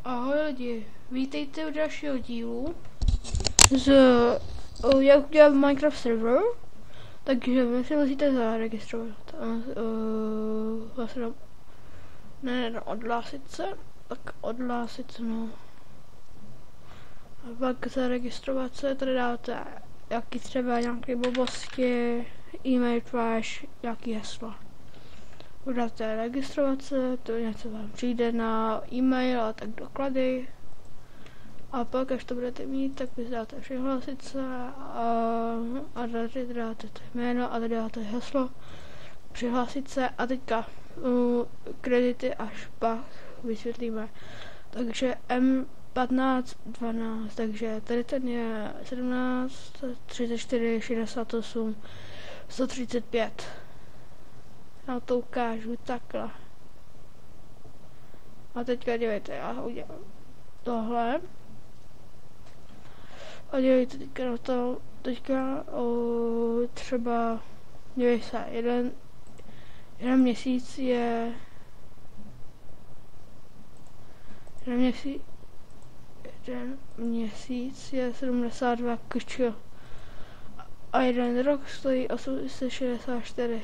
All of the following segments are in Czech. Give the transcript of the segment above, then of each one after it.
Ahoj lidi, vítejte u dalšího dílu jak udělat Minecraft server. Takže vy si musíte zaregistrovat. Odhlásit se. Tak odhlásit se, no. A pak zaregistrovat se, tady dáte jaký třeba nějaké blbosti, e-mail váš, jaký heslo. Dáte registrovat se, to něco vám přijde na e-mail a tak doklady. A pak, až to budete mít, tak vy dáte přihlásit se a tady dáte to jméno a tady dáte heslo, přihlásit se a teďka kredity až pak vysvětlíme. Takže M1512, takže tady ten je 17, 34, 68, 135. Já to ukážu takhle. A teďka dívejte, já udělám tohle. A dívejte teďka na to, třeba, dívej se, jeden měsíc je, jeden měsíc je 72 kč. A jeden rok stojí 864.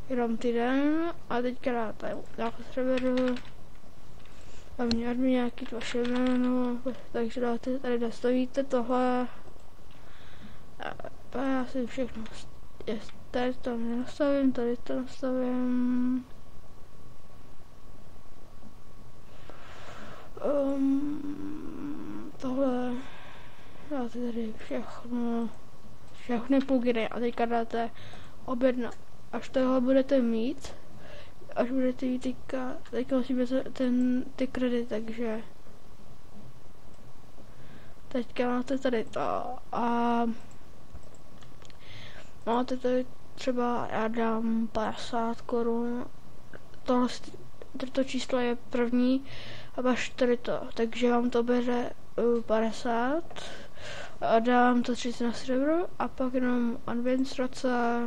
Jenom týden a teďka dáte nějakou serveru a měl mi nějaký vaše jméno, takže dáte, tady nastavíte tohle a já si všechno tady to nenastavím, tady to nastavím. Tohle dáte tady všechny pluginy a teďka dáte objednat. Až tohle budete mít, teďka musíte ty kredity, takže teďka máte tady to a máte tady třeba, já dám 50 korun, toto číslo je první a až tady to, takže vám to bere 50 a dám to 30 na server a pak jenom administrace.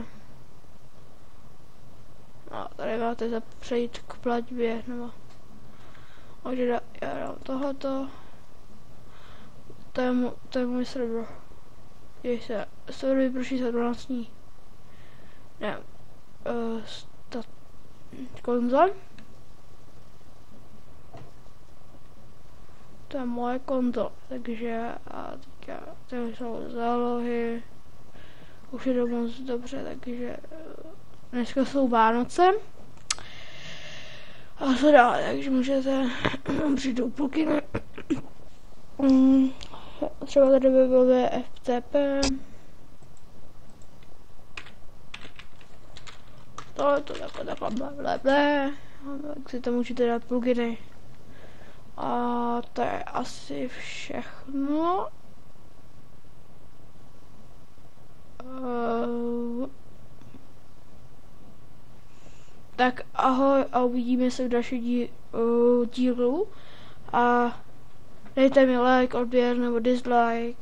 A tady máte přejít k platbě, nebo já dám tohoto, to je můj server. Ještě server vyprší za 12 dní. Ne, konzo. To je moje konto, takže a teďka tady jsou zálohy. Už je to moc dobře, takže dneska jsou Vánoce a co dále, takže můžete přijít do pluginy. Třeba tady by bylo FTP. Tohle to takhle blablabla. Tak si tam můžete dát pluginy. A to je asi všechno. Tak ahoj a uvidíme se v dalším dílu a dejte mi like, odběr nebo dislike,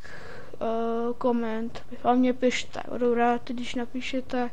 koment, hlavně pište, budu rád, když napíšete.